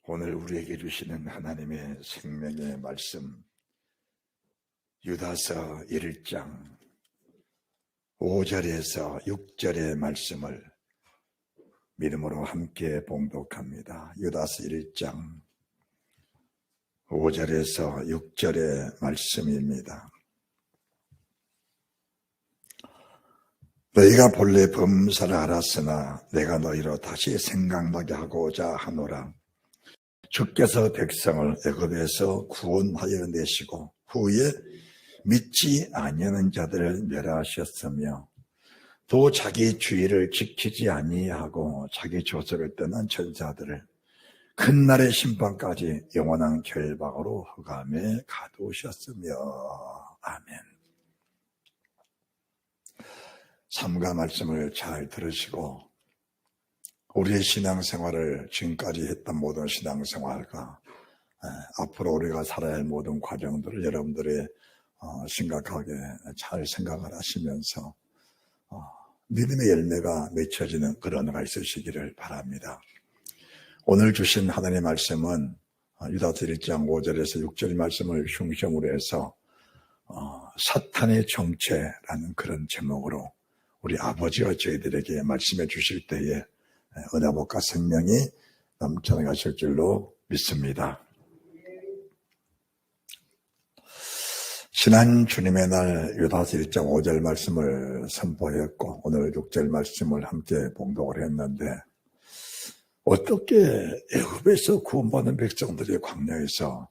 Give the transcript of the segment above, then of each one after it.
오늘 우리에게 주시는 하나님의 생명의 말씀, 유다서 1장 5절에서 6절의 말씀을 믿음으로 함께 봉독합니다. 유다서 1장 5절에서 6절의 말씀입니다. 너희가 본래 범사를 알았으나 내가 너희로 다시 생각나게 하고자 하노라. 주께서 백성을 애굽에서 구원하여 내시고 후에 믿지 아니하는 자들을 멸하셨으며 또 자기 주의를 지키지 아니하고 자기 조서를 떠난 천사들을 큰 날의 심판까지 영원한 결박으로 흑암에 가두셨으며. 아멘. 삼가 말씀을 잘 들으시고 우리의 신앙생활을 지금까지 했던 모든 신앙생활과 앞으로 우리가 살아야 할 모든 과정들을 여러분들이 심각하게 잘 생각을 하시면서 믿음의 열매가 맺혀지는 그런 해가 있으시기를 바랍니다. 오늘 주신 하나님의 말씀은 유다서 1장 5절에서 6절 말씀을 중심으로 해서 사탄의 정체라는 그런 제목으로 우리 아버지가 저희들에게 말씀해 주실 때에 은혜복과 생명이 넘쳐나 가실 줄로 믿습니다. 지난 주님의 날 유다서 1장 5절 말씀을 선포했고 오늘 6절 말씀을 함께 봉독을 했는데 어떻게 애굽에서 구원받은 백성들이 광야에서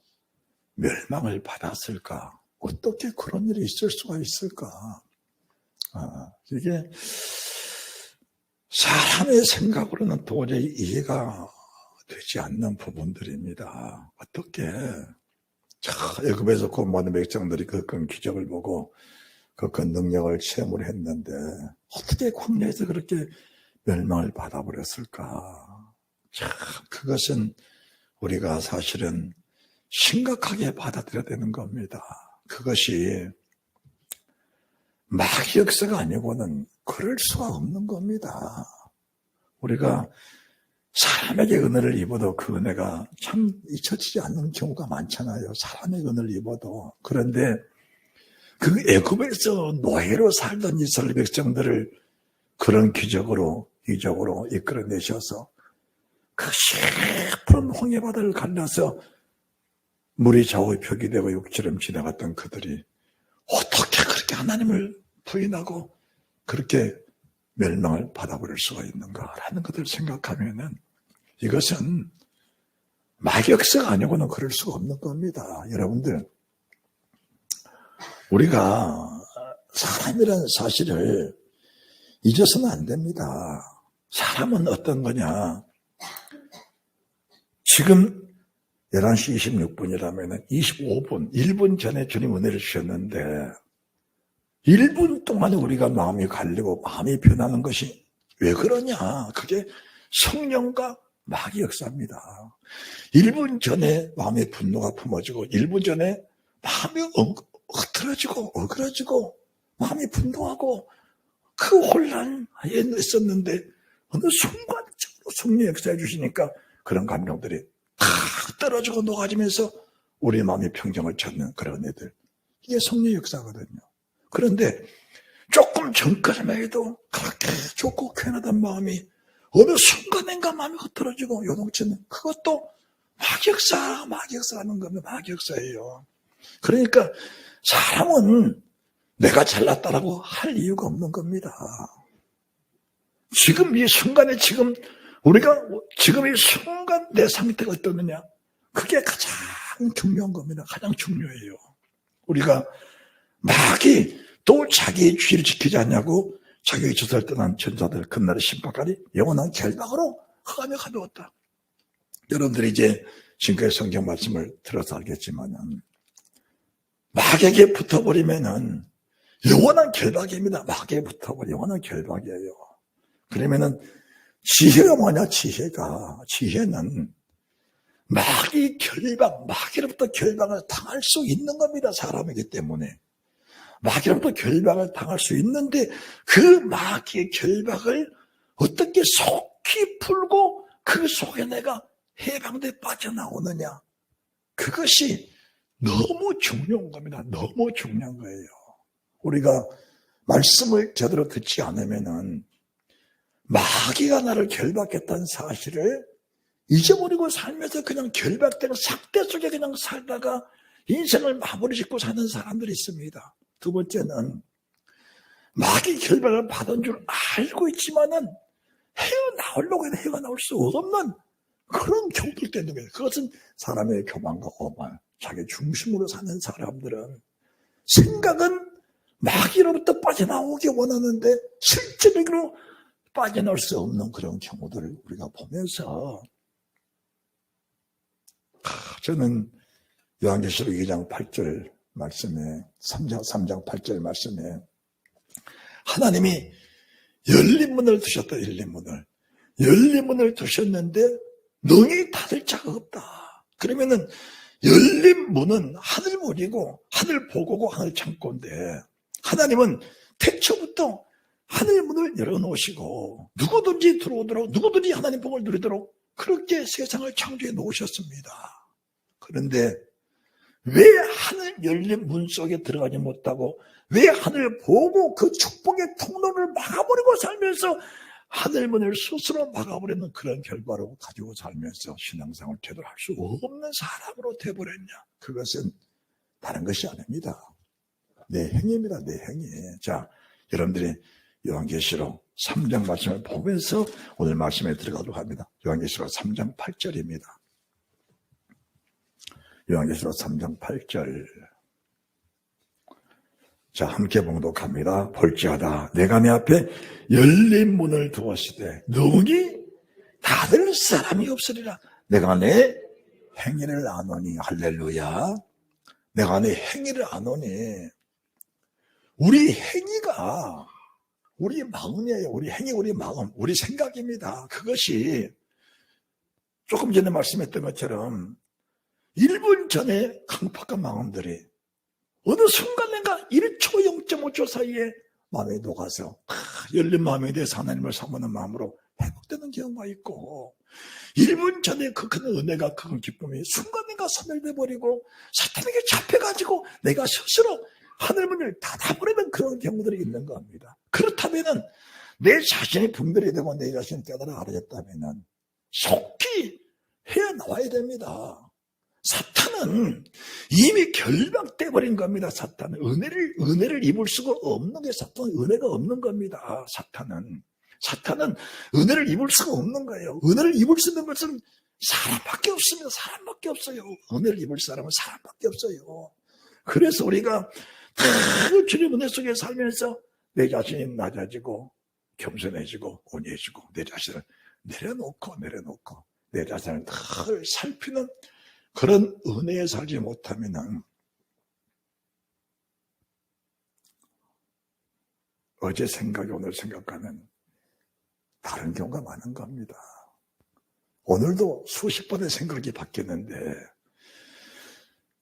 멸망을 받았을까? 어떻게 그런 일이 있을 수가 있을까? 이게 사람의 생각으로는 도저히 이해가 되지 않는 부분들입니다. 어떻게 애굽에서 구원받은 백성들이 그큰 기적을 보고 그큰 능력을 체험을 했는데 어떻게 광야에서 그렇게 멸망을 받아버렸을까? 참 그것은 우리가 사실은 심각하게 받아들여야 되는 겁니다. 그것이 마귀 역사가 아니고는 그럴 수가 없는 겁니다. 우리가 사람에게 은혜를 입어도 그 은혜가 참 잊혀지지 않는 경우가 많잖아요. 사람의 은혜를 입어도. 그런데 그 애굽에서 노예로 살던 이스라엘 백성들을 그런 기적으로 이끌어내셔서 그 시퍼런 홍해바다를 갈라서 물이 좌우에 벽이 되고 육처럼 지나갔던 그들이 어떻게 그렇게 하나님을 부인하고 그렇게 멸망을 받아버릴 수가 있는가라는 것을 생각하면은 이것은 마격사가 아니고는 그럴 수가 없는 겁니다. 여러분들, 우리가 사람이라는 사실을 잊어서는 안 됩니다. 사람은 어떤 거냐? 지금 11시 26분이라면 25분, 1분 전에 주님 은혜를 주셨는데 1분 동안에 우리가 마음이 갈리고 마음이 변하는 것이 왜 그러냐? 그게 성령과 마귀 역사입니다. 1분 전에 마음의 분노가 품어지고 1분 전에 마음이 어그러지고 마음이 분노하고 그 혼란에 있었는데 어느 순간적으로 성령 역사해 주시니까 그런 감정들이 탁 떨어지고 녹아지면서 우리 마음의 평정을 찾는 그런 애들. 이게 성령 역사거든요. 그런데 조금 전까지만 해도 그렇게 좋고 쾌하던 마음이 어느 순간인가 마음이 흐트러지고 요동치는 그것도 마귀역사라는 겁니다. 마귀역사예요. 그러니까 사람은 내가 잘났다라고 할 이유가 없는 겁니다. 지금 이 순간에 우리가 지금 이 순간 내 상태가 어떠느냐? 그게 가장 중요한 겁니다. 가장 중요해요. 우리가 마귀 또 자기의 주의를 지키지 않냐고 자기의 조서를 떠난 천사들 금날의 심판까지 영원한 결박으로 흑암에 가두었다. 여러분들이 이제 지금까지 성경 말씀을 들어서 알겠지만 마귀에게 붙어버리면은 영원한 결박입니다. 마귀에 붙어버리면 영원한 결박이에요. 그러면은 지혜가 뭐냐? 지혜는 마귀로부터 결박을 당할 수 있는 겁니다. 사람이기 때문에. 마귀로부터 결박을 당할 수 있는데 그 마귀의 결박을 어떻게 속히 풀고 그 속에 내가 해방돼 빠져나오느냐. 그것이 너무 중요한 겁니다. 너무 중요한 거예요. 우리가 말씀을 제대로 듣지 않으면은 마귀가 나를 결박했다는 사실을 잊어버리고 살면서 그냥 결박된 삭대 속에 그냥 살다가 인생을 마무리 짓고 사는 사람들이 있습니다. 두 번째는 마귀 결박을 받은 줄 알고 있지만은 헤어나오려고 해도 헤어나올 수 없는 그런 경우들 때문에, 그것은 사람의 교만과 오만, 자기 중심으로 사는 사람들은 생각은 마귀로부터 빠져나오기 원하는데 실제적으로 빠져나올 수 없는 그런 경우들을 우리가 보면서, 저는 요한계시록 2장 8절 말씀에, 3장 8절 말씀에 하나님이 열린 문을 두셨다. 열린 문을 두셨는데 능히 닫을 자가 없다. 그러면은 열린 문은 하늘 문이고 하늘 보고고 하늘 창고인데, 하나님은 태초부터 하늘 문을 열어놓으시고 누구든지 들어오도록, 누구든지 하나님 복을 누리도록 그렇게 세상을 창조해 놓으셨습니다. 그런데 왜 하늘 열린 문 속에 들어가지 못하고, 왜 하늘 보고 그 축복의 통로를 막아버리고 살면서 하늘문을 스스로 막아버리는 그런 결과로 가지고 살면서 신앙생활을 제대로 할 수 없는 사람으로 되어버렸냐. 그것은 다른 것이 아닙니다. 내 행위입니다. 내 행위. 자, 여러분들이 요한계시록 3장 말씀을 보면서 오늘 말씀에 들어가도록 합니다. 요한계시록 3장 8절입니다. 요한계시록 3장 8절. 자, 함께 봉독합니다. 볼지어다 내가 내 앞에 열린 문을 두었으되 능히 닫을 사람이 없으리라. 내가 내 행위를 아노니. 할렐루야. 내가 내 행위를 아노니. 우리 행위가 우리 마음이에요. 우리 행위, 우리 마음, 우리 생각입니다. 그것이 조금 전에 말씀했던 것처럼 1분 전에 강팍한 마음들이 어느 순간인가 1초 0.5초 사이에 마음에 녹아서 열린 마음에 대해서 하나님을 사모하는 마음으로 회복되는 경우가 있고, 1분 전에 그 큰 은혜가, 그 큰 기쁨이 순간인가 소멸돼버리고 사탄에게 잡혀가지고 내가 스스로 하늘문을 닫아버리는 그런 경우들이 있는 겁니다. 그렇다면은 내 자신이 분별이 되고 내 자신이 깨달아 알아졌다면은 속히 헤어나와야 됩니다. 사탄은 이미 결박돼 버린 겁니다. 사탄은 은혜를 입을 수가 없는 게, 사탄은 은혜가 없는 겁니다. 사탄은 은혜를 입을 수가 없는 거예요. 은혜를 입을 수 있는 것은 사람밖에 없습니다. 사람밖에 없어요. 은혜를 입을 사람은 사람밖에 없어요. 그래서 우리가 다 주님 은혜 속에 살면서 내 자신이 낮아지고 겸손해지고 온유해지고 내 자신을 내려놓고 내 자신을 늘 살피는 그런 은혜에 살지 못하면 어제 생각이 오늘 생각과는 다른 경우가 많은 겁니다. 오늘도 수십 번의 생각이 바뀌는데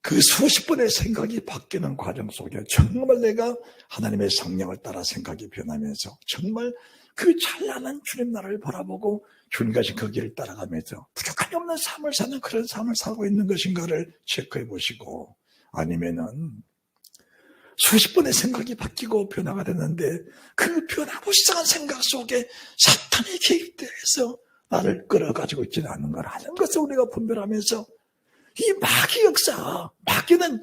그 수십 번의 생각이 바뀌는 과정 속에 정말 내가 하나님의 성령을 따라 생각이 변하면서 정말 그 찬란한 주님 나라를 바라보고 주님 가신 그 길을 따라가면서 부족함이 없는 삶을 사는 그런 삶을 살고 있는 것인가를 체크해 보시고, 아니면은 수십 번의 생각이 바뀌고 변화가 됐는데 그 변화무쌍한 생각 속에 사탄이 개입돼서 나를 끌어가지고 있지는 않는가 하는 것을 우리가 분별하면서, 이 마귀 역사, 마귀는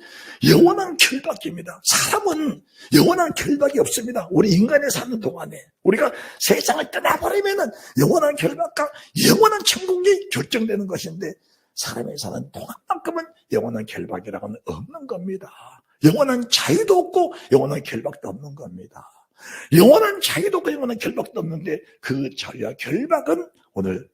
영원한 결박입니다. 사람은 영원한 결박이 없습니다. 우리 인간이 사는 동안에 우리가 세상을 떠나버리면 영원한 결박과 영원한 천국이 결정되는 것인데, 사람이 사는 동안만큼은 영원한 결박이라고는 없는 겁니다. 영원한 자유도 없고 영원한 결박도 없는 겁니다. 영원한 자유도 없고 영원한 결박도 없는데 그 자유와 결박은 오늘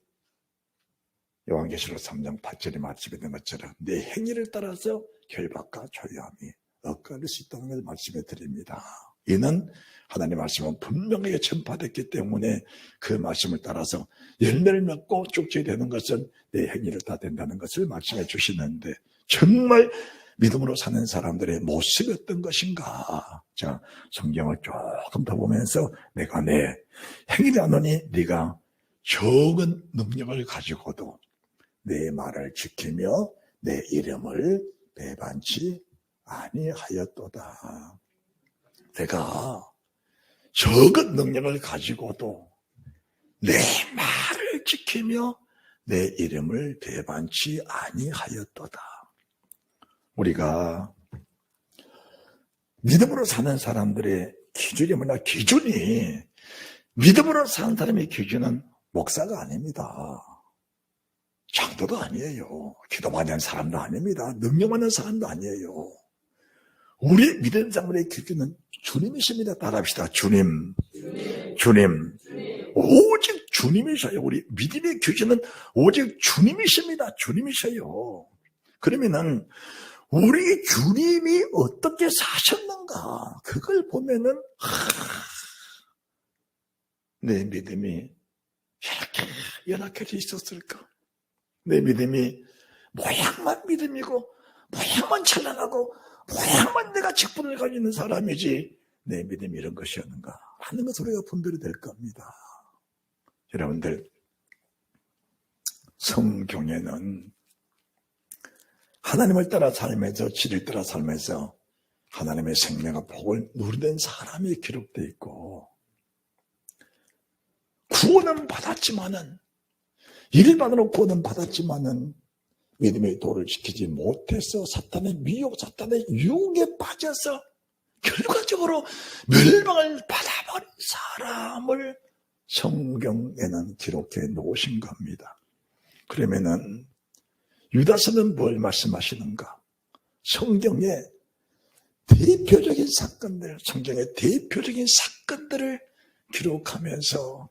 요한계시록 3장 8절에 말씀했던 것처럼 내 행위를 따라서 결박과 자유함이 엇갈릴 수 있다는 것을 말씀해 드립니다. 이는 하나님의 말씀은 분명하게 전파됐기 때문에 그 말씀을 따라서 열매를 맺고 쪽지게 되는 것은 내 행위를 다 된다는 것을 말씀해 주시는데, 정말 믿음으로 사는 사람들의 모습이 어떤 것인가. 자, 성경을 조금 더 보면서 내가 내 행위를 하노니 네가 적은 능력을 가지고도 내 말을 지키며 내 이름을 배반치 아니하였도다. 내가 적은 능력을 가지고도 내 말을 지키며 내 이름을 배반치 아니하였도다. 우리가 믿음으로 사는 사람들의 기준이 뭐냐? 기준이 믿음으로 사는 사람의 기준은 목사가 아닙니다. 장도도 아니에요. 기도 많이 하는 사람도 아닙니다. 능력 많은 사람도 아니에요. 우리 믿음 사람의 기준은 주님이십니다. 따라합시다. 주님. 오직 주님이셔요. 우리 믿음의 기준은 오직 주님이십니다. 주님이셔요. 그러면은 우리 주님이 어떻게 사셨는가? 그걸 보면은 내 믿음이 이렇게 연약해져 있었을까? 내 믿음이 모양만 믿음이고 모양만 찬란하고 모양만 내가 직분을 가지고 있는 사람이지 내 믿음이 이런 것이었는가 하는 것을 우리가 분별이 될 겁니다. 여러분들, 성경에는 하나님을 따라 살면서 진리를 따라 살면서 하나님의 생명과 복을 누리는 사람이 기록되어 있고, 구원은 받았지만은 일반으로 구원은 받았지만은 믿음의 도를 지키지 못해서 사탄의 미혹, 사탄의 유혹에 빠져서 결과적으로 멸망을 받아버린 사람을 성경에는 기록해 놓으신 겁니다. 그러면은 유다서는 뭘 말씀하시는가? 성경의 대표적인 사건들, 성경의 대표적인 사건들을 기록하면서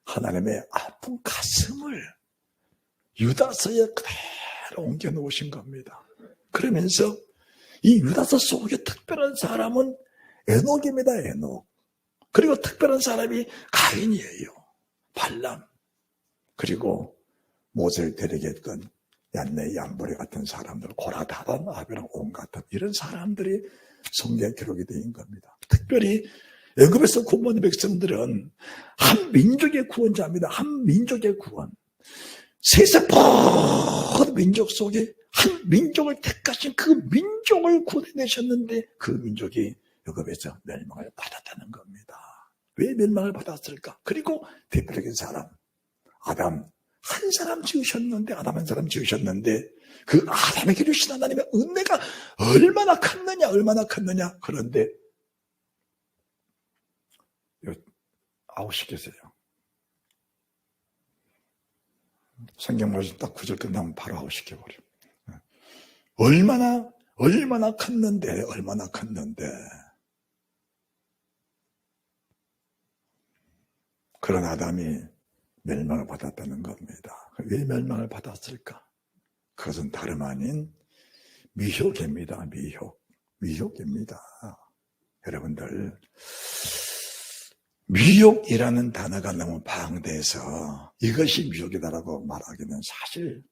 하나님의 아픈 가슴을 유다서에 그대로 옮겨 놓으신 겁니다. 그러면서 이 유다서 속에 특별한 사람은 에녹입니다. 에녹. 그리고 특별한 사람이 가인이에요. 발람. 그리고 모세를 데리게 했던 얀네, 얀보레 같은 사람들, 고라, 다단, 아벨랑 온 같은 이런 사람들이 성경에 기록이 된 겁니다. 특별히 애굽에서 구원받은 백성들은 한 민족의 구원자입니다. 한 민족의 구원. 세상 모든 민족 속에 한 민족을 택하신 그 민족을 구원해내셨는데 그 민족이 애굽에서 멸망을 받았다는 겁니다. 왜 멸망을 받았을까? 그리고 대표적인 사람, 아담. 한 사람 지으셨는데, 아담 한 사람 지으셨는데, 그 아담에게 주신 하나님의 은혜가 얼마나 컸느냐. 그런데, 아웃시키세요. 성경 말씀 딱 9절 끝나면 바로 아웃시켜버려. 얼마나 컸는데. 그런 아담이 멸망을 받았다는 겁니다. 왜 멸망을 받았을까? 그것은 다름 아닌 미혹입니다. 미혹입니다. 여러분들, 미혹이라는 단어가 너무 방대해서 이것이 미혹이다라고 말하기는 사실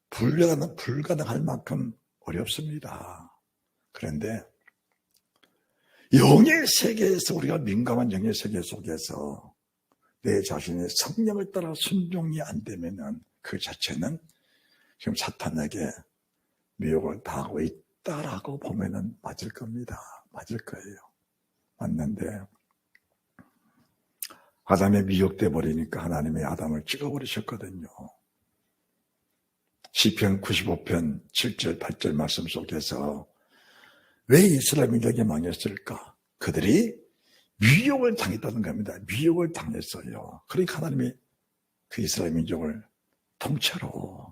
불가능할 만큼 어렵습니다. 그런데 영의 세계에서, 우리가 민감한 영의 세계 속에서 내 자신의 성령을 따라 순종이 안 되면은 그 자체는 지금 사탄에게 미혹을 당하고 있다라고 보면은 맞을 겁니다. 맞을 거예요. 맞는데 아담에 미혹돼 버리니까 하나님이 아담을 찍어버리셨거든요. 시편 95편 7절 8절 말씀 속에서 왜 이스라엘 민족이 망했을까? 그들이 미혹을 당했다는 겁니다. 미혹을 당했어요. 그러니까 하나님이 그 이스라엘 민족을 통째로,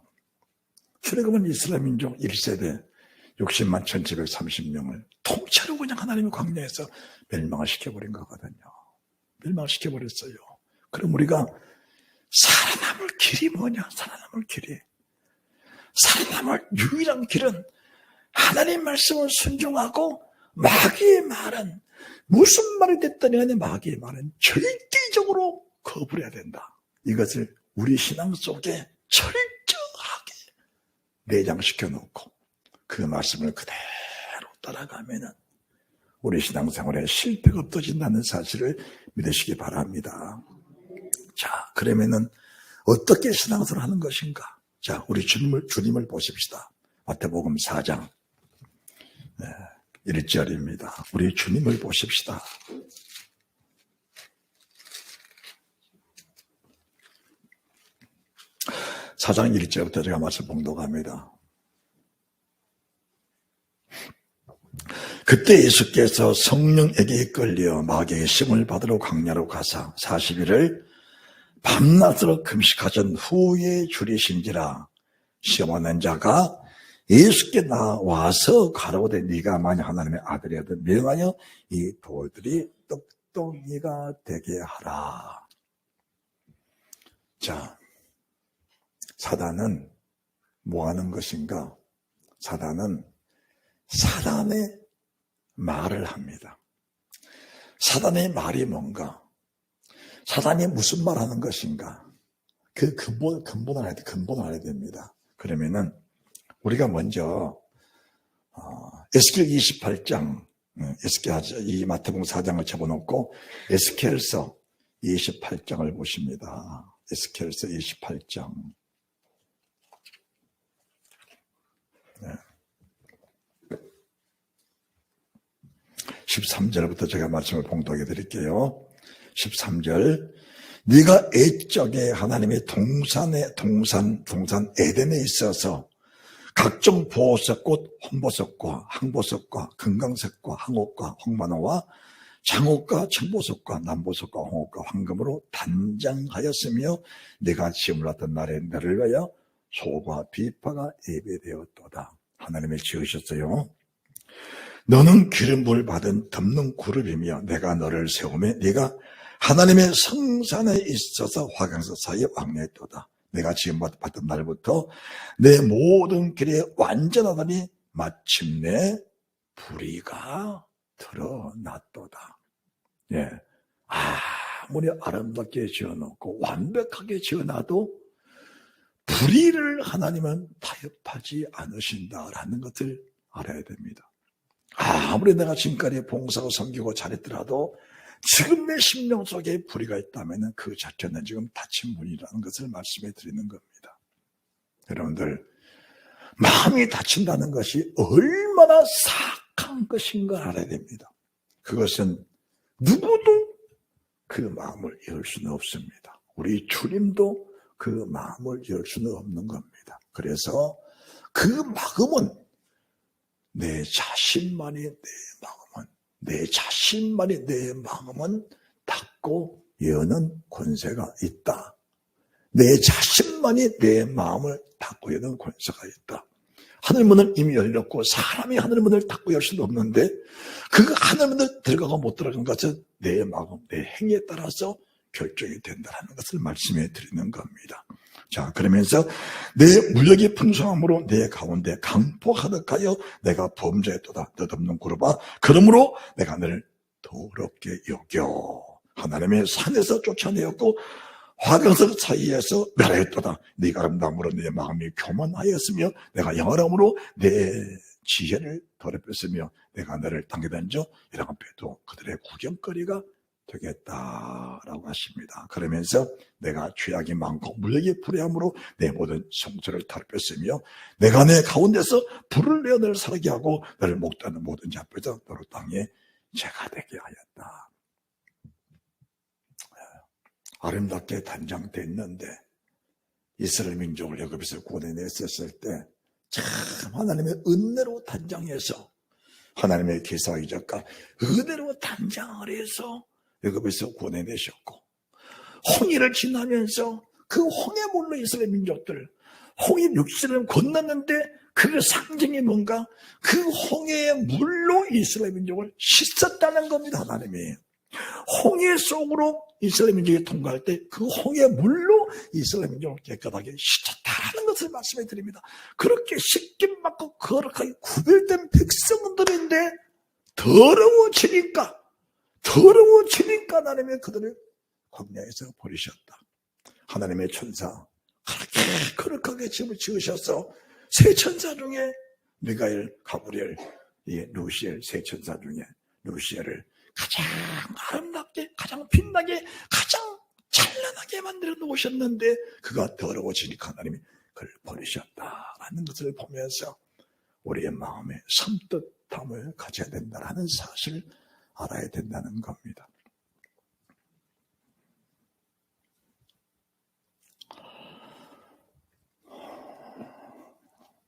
출애굽은 이스라엘 민족 1세대 60만 1730명을 통째로 그냥 하나님의 광야에서 멸망을 시켜버린 거거든요. 멸망을 시켜버렸어요. 그럼 우리가 살아남을 길이 뭐냐? 살아남을 유일한 길은 하나님 말씀을 순종하고 마귀의 말은 무슨 말이 됐더니 간에 마귀의 말은 절대적으로 거부를 해야 된다. 이것을 우리 신앙 속에 철저하게 내장시켜 놓고 그 말씀을 그대로 따라가면은 우리 신앙생활에 실패가 없어진다는 사실을 믿으시기 바랍니다. 자, 그러면은 어떻게 신앙생활을 하는 것인가? 자, 우리 주님을 보십시다. 마태복음 4장 1절입니다. 우리 주님을 보십시다. 사장 1절부터 제가 말씀 봉독합니다. 그때 예수께서 성령에게 이끌려 마귀의 심을 받으러 광야로 가사 40일을 밤낮으로 금식하신 후에 줄이신지라. 시험하는 자가 예수께 나와서 가로되 네가 만약 하나님의 아들이라도 명하여 이 돌들이 떡덩이가 되게 하라. 자, 사단은 뭐 하는 것인가? 사단은 사단의 말을 합니다. 사단의 말이 뭔가? 사단이 무슨 말 하는 것인가? 그 근본을 알아야 됩니다. 그러면은, 우리가 먼저, 에스겔 28장, 이 마태복음 4장을 접어놓고, 에스겔서 28장을 보십니다. 에스겔서 28장. 네. 13절부터 제가 말씀을 봉독해 드릴게요. 13절. 네가 옛적에 하나님의 동산 에덴에 있어서 각종 보호색꽃, 홍보석과 항보석과 금강색과 항옥과 황만호와 장옥과 청보석과 남보석과 홍옥과 황금으로 단장하였으며 네가 지음을 하던 날에 너를 위하여 소가 비파가 예배되었도다. 하나님을 지으셨어요. 너는 기름부을 받은 덮는 그룹이며 내가 너를 세우며 네가 하나님의 성산에 있어서 화강석 사이에 왕래했도다. 내가 지금 받던 날부터 내 모든 길에 완전하더니 마침내 불의가 드러났도다. 예, 아무리 아름답게 지어놓고 완벽하게 지어놔도 불의를 하나님은 타협하지 않으신다라는 것을 알아야 됩니다. 아무리 내가 지금까지 봉사하고 섬기고 잘했더라도 지금 내 심령 속에 불의가 있다면 그 자체는 지금 닫힌 문이라는 것을 말씀해 드리는 겁니다. 여러분들, 마음이 닫힌다는 것이 얼마나 사악한 것인가 알아야 됩니다. 그것은 누구도 그 마음을 열 수는 없습니다. 우리 주님도 그 마음을 열 수는 없는 겁니다. 그래서 그 마음은 내 자신만이 내 마음은 닫고 여는 권세가 있다. 내 자신만이 내 마음을 닫고 여는 권세가 있다. 하늘문을 이미 열렸고 사람이 하늘문을 닫고 열 수는 없는데 그 하늘문을 들어가고 못 들어간 것은 내 마음, 내 행위에 따라서 결정이 된다는 것을 말씀해 드리는 겁니다. 자, 그러면서 내 물력이 풍성함으로 내 가운데 강포 가득하여 내가 범죄했도다. 너없는 구르바. 그러므로 내가 너를 더럽게 여겨. 하나님의 산에서 쫓아내었고 화강석 사이에서 멸하였도다. 네가 아름다움으로 내 마음이 교만하였으며 내가 영화함으로 내 지혜를 더럽혔으며 내가 너를 땅에 던져 이런 앞에도 그들의 구경거리가 되겠다라고 하십니다. 그러면서 내가 죄악이 많고 물력이 불의함으로 내 모든 성소를 더럽혔으며 내가 내 가운데서 불을 내어 너를 살게 하고 너를 목도하는 모든 자 앞에서 너로 땅에 죄가 되게 하였다. 아름답게 단장됐는데 이스라엘 민족을 애굽에서 구원해냈었을 때 참 하나님의 은혜로 단장해서 하나님의 기사와 이적과 은혜로 단장을 해서 애굽에서 구원해내셨고 홍해를 지나면서 그 홍해물로 이스라엘 민족들 홍해 육지를 건넜는데 그 상징이 뭔가 그 홍해의 물로 이스라엘 민족을 씻었다는 겁니다. 하나님이 홍해 속으로 이스라엘 민족이 통과할 때 그 홍해 물로 이스라엘 민족을 깨끗하게 씻었다는 것을 말씀해 드립니다. 그렇게 씻김 받고 거룩하게 구별된 백성들인데 더러워지니까 하나님의 그들을 광야에서 버리셨다. 하나님의 천사 그렇게 거룩하게 집을 지으셔서 세 천사 중에 미가엘, 가브리엘, 루시엘 세 천사 중에 루시엘을 가장 아름답게, 가장 빛나게, 가장 찬란하게 만들어 놓으셨는데 그가 더러워지니까 하나님이 그를 버리셨다라는 것을 보면서 우리의 마음에 섬뜩함을 가져야 된다는 사실을 알아야 된다는 겁니다.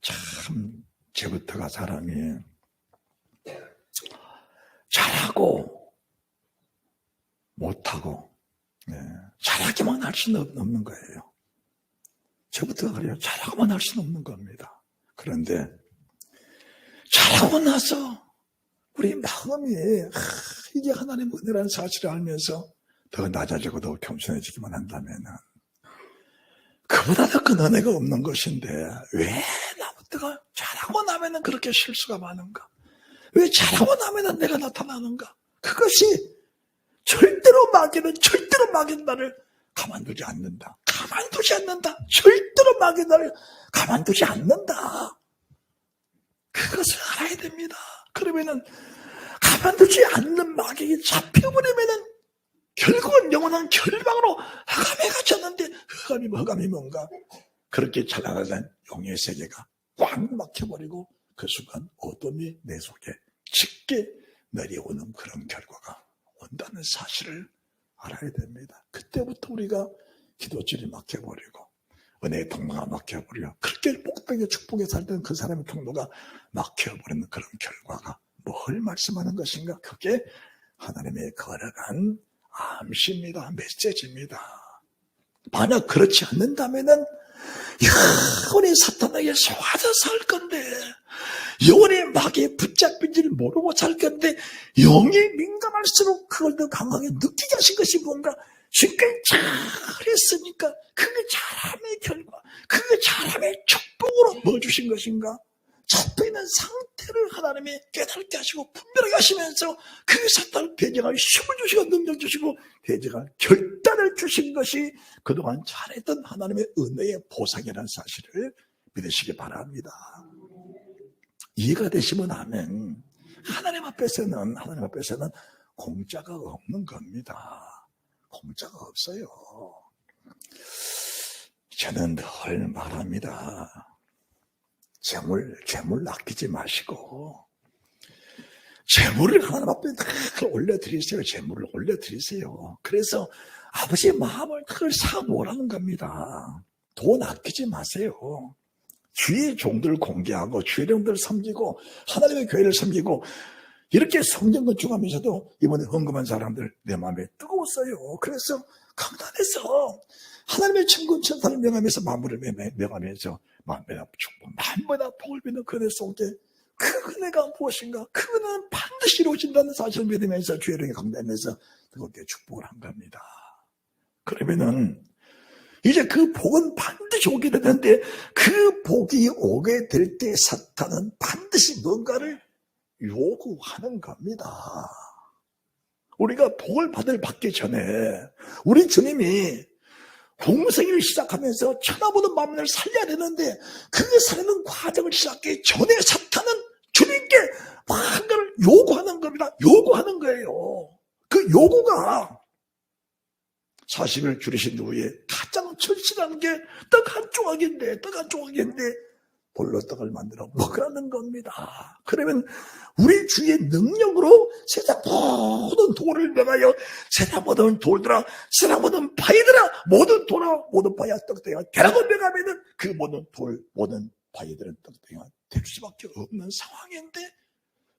참 제부터가 사람이 잘하고 못하고 잘하기만 할 수는 없는 거예요. 저부터가 그래요. 잘하고만 할 수는 없는 겁니다. 그런데 잘하고 나서 우리 마음이 이게 하나님의 은혜라는 사실을 알면서 더 낮아지고 더 겸손해지기만 한다면 그보다 더 큰 은혜가 없는 것인데 왜 나부터가 잘하고 나면 그렇게 실수가 많은가? 왜 잘하고 나면 내가 나타나는가? 그것이 절대로 마귀는 나를 가만두지 않는다. 절대로 마귀는 나를 가만두지 않는다. 그것을 알아야 됩니다. 그러면은 가만두지 않는 마귀에 잡혀버리면은 결국은 영원한 결방으로 흑암에 갇혔는데 흑암이 뭔가? 그렇게 찰나가는 용의 세계가 꽉 막혀버리고 그 순간 어둠이 내 속에 짙게 내려오는 그런 결과가 온다는 사실을 알아야 됩니다. 그때부터 우리가 기도줄이 막혀버리고 은혜의 통로가 막혀버리고 그렇게 목적의 축복에 살던 그 사람의 통로가 막혀버리는 그런 결과가 뭘 말씀하는 것인가? 그게 하나님의 거룩한 암시입니다. 메시지입니다. 만약 그렇지 않는다면은 영원히 사탄에게 속아서 살 건데 영원히 마귀에 붙잡힌 줄 모르고 살 건데 영이 민감할수록 그걸 더 강하게 느끼게 하신 것이 뭔가 지금까지 잘했으니까 그게 잘함의 결과 그게 잘함의 축복으로 넣어주신 것인가? 잡혀있는 상태를 하나님이 깨닫게 하시고 분별하게 하시면서 그 사탄을 대적할 힘을 주시고 능력 주시고 대적할 결단을 주신 것이 그동안 잘했던 하나님의 은혜의 보상이라는 사실을 믿으시기 바랍니다. 이해가 되시면 하면 하나님 앞에서는 공짜가 없는 겁니다. 공짜가 없어요. 저는 늘 말합니다. 재물 아끼지 마시고 재물을 하나님 앞에 다 올려드리세요. 재물을 올려드리세요. 그래서 아버지의 마음을 그걸 사모으라는 겁니다. 돈 아끼지 마세요. 주의 종들을 공개하고 주의 종들을 섬기고 하나님의 교회를 섬기고 이렇게 성전 건축하면서도 이번에 헌금한 사람들 내 마음에 뜨거웠어요. 그래서 강단에서 하나님의 천군 천사를 명하면서 만물을 명하면서 만배나 축복, 만배나 복을 비는 그 은혜 속에 그 은혜가 무엇인가? 그 은혜는 반드시 이루어진다는 사실을 믿으면서 주의 강단에서 뜨겁게 축복을 한 겁니다. 그러면은 이제 그 복은 반드시 오게 되는데 그 복이 오게 될 때 사탄은 반드시 뭔가를 요구하는 겁니다. 우리가 복을 받기 전에 우리 주님이 공생을 시작하면서 천하보다 만민을 살려야 되는데 그 살리는 과정을 시작하기 전에 사탄은 주님께 뭔가를 요구하는 겁니다. 요구하는 거예요. 그 요구가 40일 줄이신 후에 가장 절실한 게 떡 한 조각인데 볼로 떡을 만들어 먹으라는 겁니다. 그러면 우리 주의 능력으로 세상 모든 돌을 명하여 세상 모든 돌들아 세상 모든 바위들아 모든 돌아 모든 바위와 떡대가 되라고 명하면은 그 모든 돌 모든 바위들은 떡대가 될 수밖에 없는 상황인데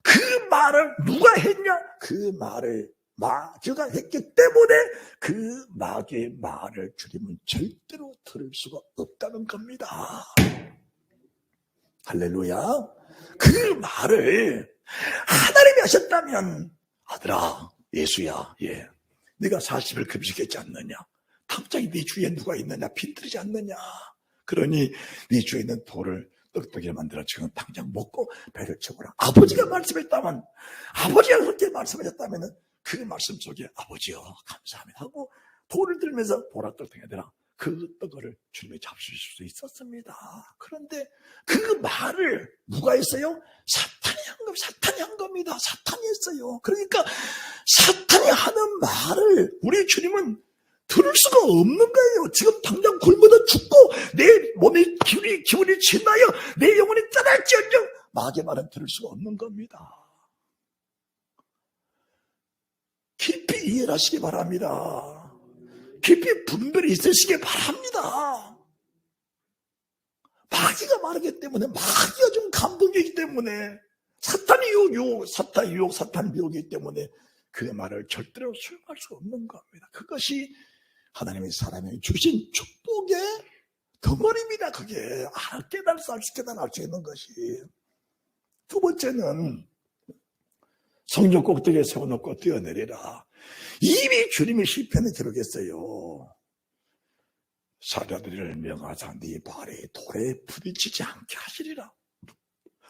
그 말을 누가 했냐? 그 말을 마귀가 했기 때문에 그 마귀의 말을 주님은 절대로 들을 수가 없다는 겁니다. 할렐루야. 그 말을 하나님이 하셨다면 아들아 예수야 네가 40일 금식했지 않느냐? 당장에 네 주위에 누가 있느냐? 빈들이지 않느냐? 그러니 네 주위에 있는 돌을 떡떡이를 만들어 지금 당장 먹고 배를 채우라. 아버지가 말씀했다면 아버지가 그렇게 말씀하셨다면 그 말씀 속에 아버지여 감사합니다 하고 돌을 들면서 보라 떡떡이들아 그 떡을 주님이 잡수실 수 있었습니다. 그런데 그 말을 누가 했어요? 사탄이 한 겁니다. 사탄이 했어요. 그러니까 사탄이 하는 말을 우리 주님은 들을 수가 없는 거예요. 지금 당장 굶어서 죽고 내 몸의 기운이 진나여 내 영혼이 떠날지언정 마귀의 말은 들을 수가 없는 겁니다. 깊이 이해하시기 바랍니다. 깊이 분별이 있으시기 바랍니다. 마귀가 말하기 때문에, 마귀가 좀 감동이기 때문에, 사탄이 유혹, 사탄 미혹이기 때문에 그 말을 절대로 수용할 수 없는 겁니다. 그것이 하나님이 사람에게 주신 축복의 덩어리입니다. 그게 깨달을 수 있는 것이. 두 번째는 성전 꼭대기에 세워놓고 뛰어내리라. 이미 주님이 시편에 기록했어요. 사자들을 명하사 네 발에 돌에 부딪히지 않게 하시리라.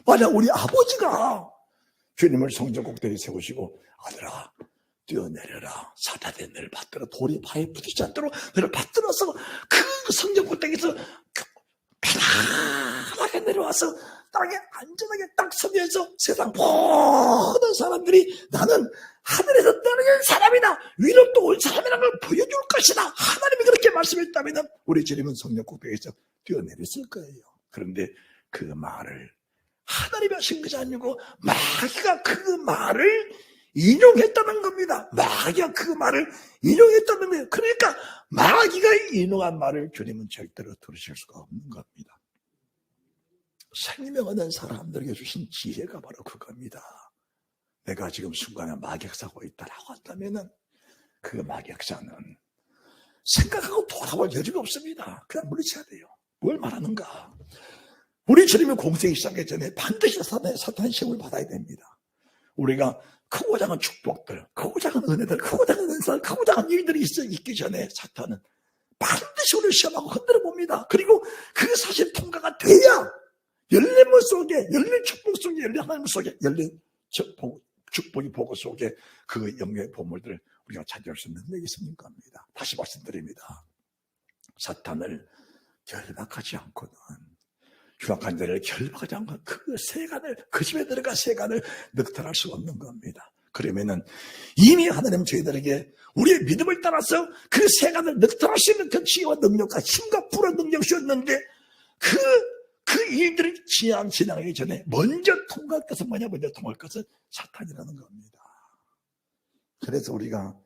만약 우리 아버지가 주님을 성전 꼭대기에 세우시고 아들아 뛰어내려라. 사자들이 너를 받들어 돌이 발에 부딪히지 않도록 너를 받들어서 그 성전 꼭대기에서 편안하게 내려와서 땅에 안전하게 딱 서면서 세상 모든 사람들이 나는 하늘에서 떨어진 사람이다, 위로 또 온 사람이라는 걸 보여줄 것이다, 하나님이 그렇게 말씀했다면 우리 주님은 성전 꼭대기에서 뛰어내렸을 거예요. 그런데 그 말을 하나님이 하신 것이 아니고 마귀가 그 말을 인용했다는 겁니다. 마귀가 그 말을 인용했다는 거예요. 그러니까 마귀가 인용한 말을 주님은 절대로 들으실 수가 없는 겁니다. 생명 얻는 사람들에게 주신 지혜가 바로 그겁니다. 내가 지금 순간에 마귀역사하고 있다라고 한다면 그 마귀역사는 생각하고 돌아볼 여지가 없습니다. 그냥 물리쳐야 돼요. 뭘 말하는가? 우리 주님의 공생이 시작하기 전에 반드시 사탄의 시험을 받아야 됩니다. 우리가 크고 작은 축복들, 크고 작은 은혜들, 크고 작은 은사들, 크고 작은 일들이 있기 전에 사탄은 반드시 우리를 시험하고 흔들어 봅니다. 그리고 그 사실 통과가 돼야 열린 문 속에, 열린 축복 속에, 열린 하나님 속에, 열린 축복의 보고 속에 그 영예의 보물들을 우리가 찾을 수 있는 능력이 있는 겁니다. 다시 말씀드립니다. 사탄을 결박하지 않고는, 흉악한 자를 결박하지 않고는 그 세간을, 그 집에 들어가 세간을 늑탈할 수 없는 겁니다. 그러면은 이미 하나님 저희들에게 우리의 믿음을 따라서 그 세간을 늑탈할 수 있는 그 지혜와 능력과 힘과 불의 능력이 주었는데 그 일들이 지나가기 전에 먼저 통과할 것은 뭐냐? 먼저 통과할 것은 사탄이라는 겁니다. 그래서 우리가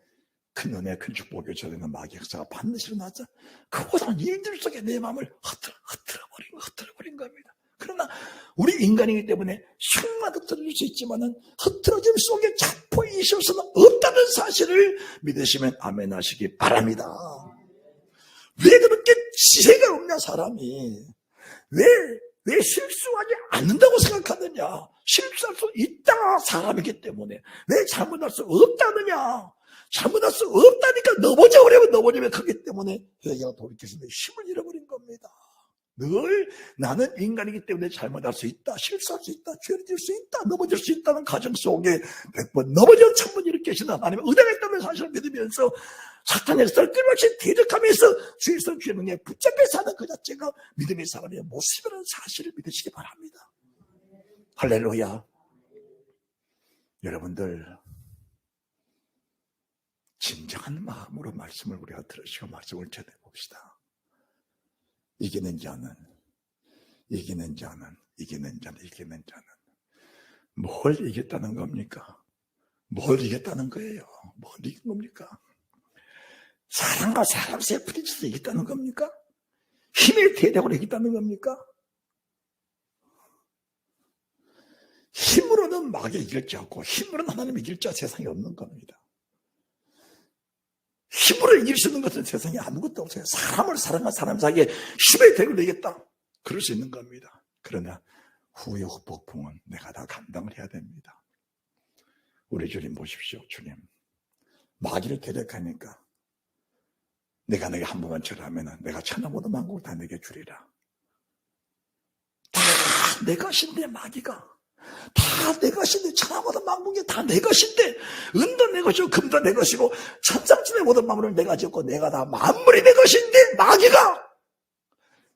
큰 은혜, 큰 축복을 저리는 마귀 역사가 반드시 일어나죠. 그보다는 일들 속에 내 마음을 흐트러버린 겁니다. 그러나 우리 인간이기 때문에 흉만 흐트러질 수 있지만은 흐트러짐 속에 잡혀 있을 수는 없다는 사실을 믿으시면 아멘 하시기 바랍니다. 왜 그렇게 지혜가 없냐, 사람이? 왜 실수하지 않는다고 생각하느냐? 실수할 수 있다, 사람이기 때문에. 왜 잘못할 수 없다느냐? 잘못할 수 없다니까 넘어지면 크기 때문에 회개가 돌이켰는데 힘을 잃어버린 겁니다. 늘 나는 인간이기 때문에 잘못할 수 있다, 실수할 수 있다, 죄를 지을 수 있다, 넘어질 수 있다는 가정 속에 100번 넘어져 1000번 일으키시는 하나님의 은혜가 있다는 사실을 믿으면서 사탄의 쓸데없이 대적하면서 주의 성 주의 능력에 붙잡혀 사는 그 자체가 믿음의 사람의 모습이라는 사실을 믿으시기 바랍니다. 할렐루야. 여러분들 진정한 마음으로 말씀을 우리가 들으시고 말씀을 전해봅시다. 이기는 자는 뭘 이겼다는 겁니까? 뭘 이겼다는 거예요? 뭘 이긴 겁니까? 사람과 사람 사이에 부딪혀서 이겼다는 겁니까? 힘의 대적으로 이겼다는 겁니까? 힘으로는 마귀 이길 자 없고 힘으로는 하나님 이길 자 세상에 없는 겁니다. 힘으로 이길 수 있는 것은 세상에 아무것도 없어요. 사람을 사랑한 사람 사이에 힘의 대결을 이겼다, 그럴 수 있는 겁니다. 그러나 후의 후폭풍은 내가 다 감당을 해야 됩니다. 우리 주님 보십시오. 주님 마귀를 대적하니까 내가 내게 한 번만 절하면 내가 천하모든 만국을 다 내게 주리라. 다 내 것인데, 마귀가 다 내 것인데, 천하모든 만국이 다 내 것인데, 은도 내 것이고 금도 내 것이고 천상천의 모든 만물을 내가 지었고 내가 다 만물이 내 것인데, 마귀가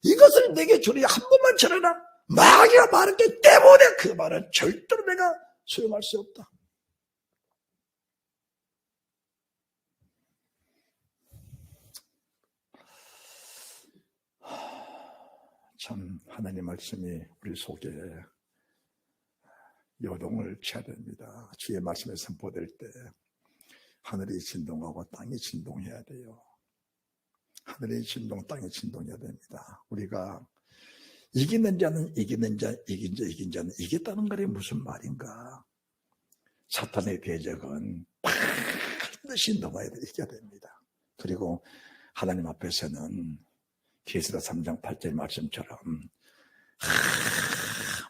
이것을 내게 주리 한 번만 절하라. 마귀가 말했기 때문에 그 말은 절대로 내가 수용할 수 없다. 참 하나님 말씀이 우리 속에 요동을 쳐야 됩니다. 주의 말씀에 선포될 때 하늘이 진동하고 땅이 진동해야 돼요. 하늘이 진동, 땅이 진동해야 됩니다. 우리가 이기는 자는 이기는 자, 이긴 자는 이겼다는 말이 무슨 말인가? 사탄의 대적은 반드시 넘어야 돼, 이겨야 됩니다. 그리고 하나님 앞에서는 계시록 3장 8절 말씀처럼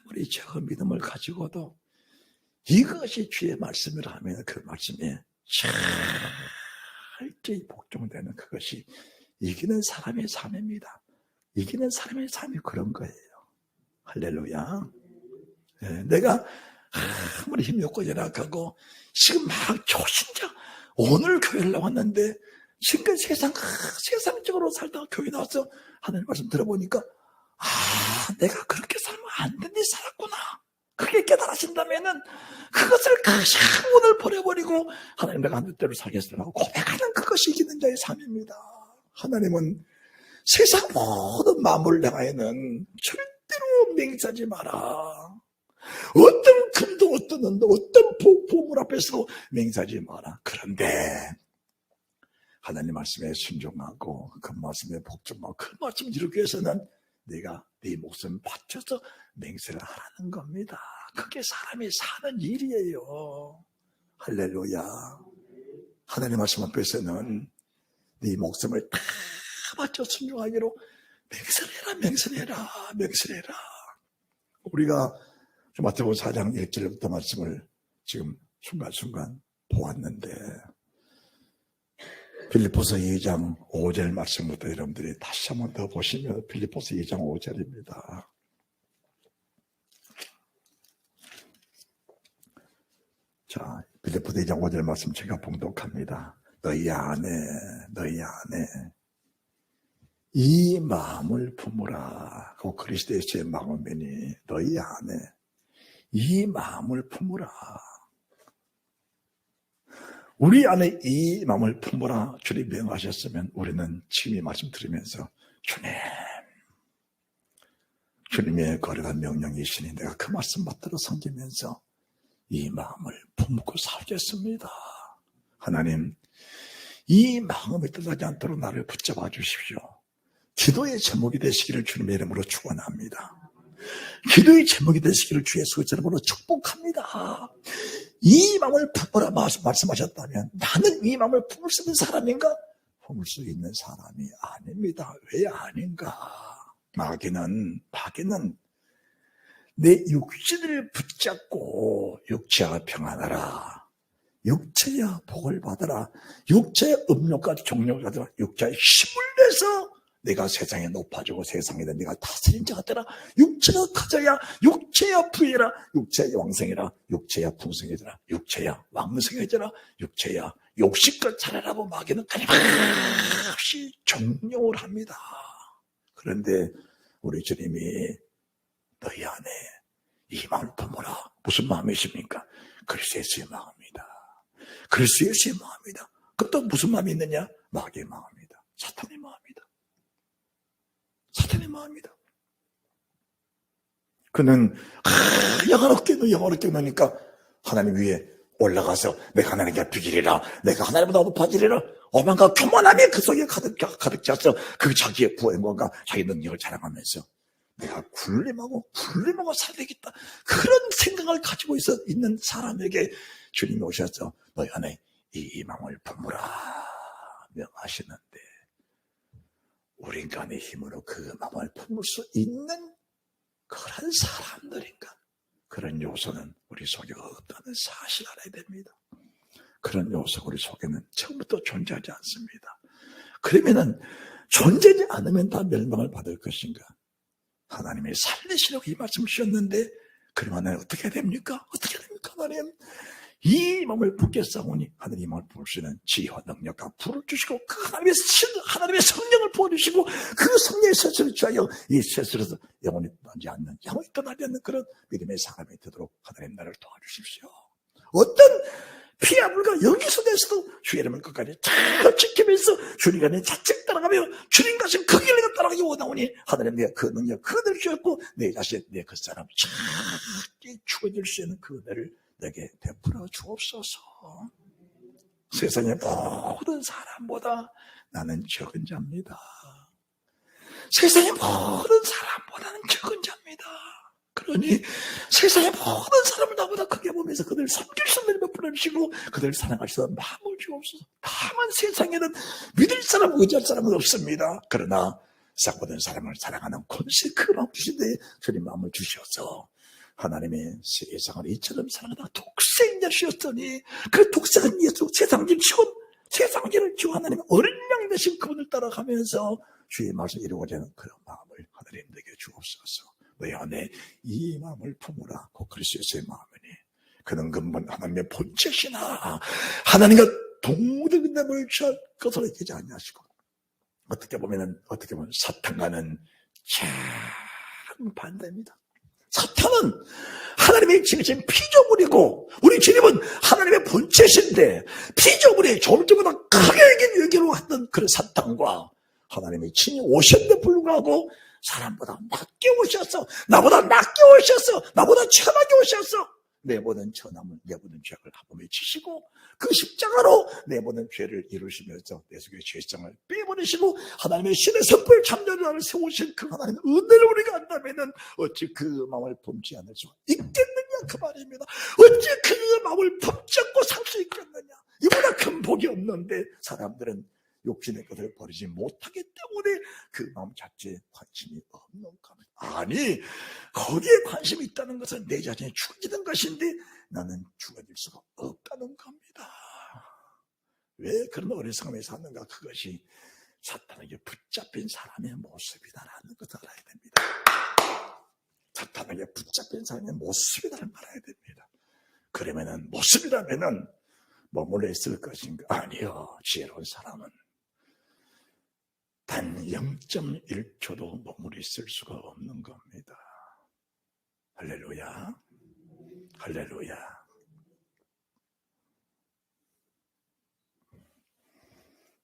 아무리 적은 믿음을 가지고도 이것이 주의 말씀이라 하면 그 말씀에 철저히 복종되는 그것이 이기는 사람의 삶입니다. 이기는 사람의 삶이 그런 거예요. 할렐루야. 네, 내가 아무리 힘이 없고 연약하고 지금 막 초신자 오늘 교회를 나왔는데 지금 세상적으로 살다가 교회 나와서 하나님 말씀 들어보니까 내가 그렇게 살면 안 되는 데 살았구나. 그게 깨달아진다면은 그것을 그냥 오늘 버려버리고 하나님 내가 하는 대로 살겠으라고 고백하는 그것이 이기는 자의 삶입니다. 하나님은 세상 모든 만물을 향하여는 절대로 맹세하지 마라. 어떤 금도 어떤 은도 어떤 보물 앞에서 맹세하지 마라. 그런데 하나님 말씀에 순종하고 그 말씀에 복종하고 그 말씀을 이루기 위해서는 네가 네 목숨 바쳐서 맹세를 하라는 겁니다. 그게 사람이 사는 일이에요. 할렐루야. 하나님 말씀 앞에서는 네 목숨을 다 바쳐 순종하기로 맹세해라. 우리가 마태복음 4장 1절부터 말씀을 지금 순간순간 보았는데 빌립보서 2장 5절 말씀부터 여러분들이 다시 한번 더 보시면 빌립보서 2장 5절입니다. 자, 빌립보서 2장 5절 말씀 제가 봉독합니다. 너희 안에 이 마음을 품으라. 그 그리스도 예수의 마음이니 너희 안에 이 마음을 품으라. 우리 안에 이 마음을 품으라 주님 명하셨으면 우리는 지금 이 말씀 들으면서 주님의 거룩한 명령이시니 내가 그 말씀 받들어 섬기면서 이 마음을 품고 살겠습니다. 하나님, 이 마음이 떠나지 않도록 나를 붙잡아 주십시오. 기도의 제목이 되시기를 주님의 이름으로 축원합니다. 기도의 제목이 되시기를 주의 이름으로 축복합니다. 이 마음을 품으라 말씀하셨다면 나는 이 마음을 품을 수 있는 사람인가? 품을 수 있는 사람이 아닙니다. 왜 아닌가? 마귀는 내 육신을 붙잡고 육체가 평안하라. 육체야 복을 받아라. 육체의 음욕과 종욕을 받아라. 육체의 힘을 내서 내가 세상에 높아지고 세상에다 내가 다스린 자가 되라. 육체가 커져야 육체야 부해라. 육체야 왕성해라. 육체야 풍성해져라. 육체야 왕성해져라. 육체야 욕심껏 자라라고 마귀는 끊임없이 종용을 합니다. 그런데 우리 주님이 너희 안에 이 마음을 품어라. 무슨 마음이십니까? 그리스도 예수의 마음이다. 그리스도 예수의 마음이다. 그것도 무슨 마음이 있느냐? 마귀의 마음이다. 사탄의 마음이다. 사탄의 마음이다. 그는 영원롭게 노니까 하나님 위에 올라가서 내가 하나님께 비기리라. 내가 하나님보다 높아지리라. 오만과 교만함이 그 속에 가득 차서 그 자기의 부행과 자기 능력을 자랑하면서 내가 굴림하고 살되겠다. 그런 생각을 가지고 있는 사람에게 주님이 오셔서 너희 안에 이 마음을 품으라 명하시는데 우리 인간의 힘으로 그 마음을 품을 수 있는 그런 사람들인가? 그런 요소는 우리 속에 없다는 사실을 알아야 됩니다. 그런 요소가 우리 속에는 처음부터 존재하지 않습니다. 그러면은 존재하지 않으면 다 멸망을 받을 것인가? 하나님이 살리시려고 이 말씀을 주셨는데 그러면 어떻게 해야 됩니까? 하나님? 이 마음을 품겠사오니 하나님 이 마음을 품을 수 있는 지혜와 능력과 불을 주시고 그 하나님의 성령을 부어주시고 그 성령의 세수를 취하여 이 세수에서 영원히 떠나지 않는 그런 믿음의 사람이 되도록 하나님 나를 도와주십시오. 어떤 피해 불가 여기서 돼서도 주의 이름을 끝까지 잘 지키면서 주님과 자책 따라가며 주님 가신 그 길을 따라가기 원하오니 하나님 내가 그 능력 그들 주었고 내 자신 내 그 사람 작게 죽어질 수 있는 그 은혜를 내게 베풀어 주옵소서. 세상의 모든 사람보다 나는 적은 자입니다. 세상의 모든 사람보다는 적은 자입니다. 그러니 세상의 모든 사람을 나보다 크게 보면서 그들 섬길 수 있는 베풀어 주시고 그들 사랑할 수 있는 마음을 주옵소서. 다만 세상에는 믿을 사람 의지할 사람은 없습니다. 그러나 싹 모든 사람을 사랑하는 권세 그 마음 주신데 주님 마음을 주셔서 하나님의 세상을 이처럼 사랑하다 독생자를 주셨더니 그 독생은 예수 세상을 지원 세상을 지원 하나님 어린 양이 되신 그분을 따라가면서 주의 말씀 이루고자 하는 그런 마음을 하나님에게 주옵소서. 너희 안에 이 마음을 품으라. 곧 그리스도의 마음이니 그는 근본 하나님의 본체시나 하나님과 동등됨을 취할 것으로 여기지 아니하시고 어떻게 보면 사탄과는 참 반대입니다. 사탄은 하나님의 지으신 피조물이고 우리 주님은 하나님의 본체신데 피조물이 조물주보다 크게 여기로 했던 그런 사탄과 하나님의 친히 오셨는데 불구하고 사람보다 낮게 오셨어. 나보다 낮게 오셨어. 나보다 천하게 오셨어. 내 모든 천함은 내 모든 죄를 한몸에 지시고 그 십자가로 내 모든 죄를 이루시면서 내 속의 죄성을 빼버리시고 하나님의 신의 선포의 참전자를 세우신 그 하나님의 은혜를 우리가 안다면 어찌 그 마음을 품지 않을 수 있겠느냐 그 말입니다. 어찌 그 마음을 품잡고 살 수 있겠느냐. 이보다 큰 복이 없는데 사람들은 욕심의 것을 버리지 못하기 때문에 그 마음 자체에 관심이 없는 겁니다. 아니 거기에 관심이 있다는 것은 내 자신이 죽어지는 것인데 나는 죽어질 수가 없다는 겁니다. 왜 그런 어리석음에 사는가? 그것이 사탄에게 붙잡힌 사람의 모습이다라는 것을 알아야 됩니다. 사탄에게 붙잡힌 사람의 모습이다라는 걸 알아야 됩니다. 그러면은 모습이라면은 머물러 있을 것인가? 아니요. 지혜로운 사람은 단 0.1초도 머물러 있을 수가 없는 겁니다. 할렐루야. 할렐루야.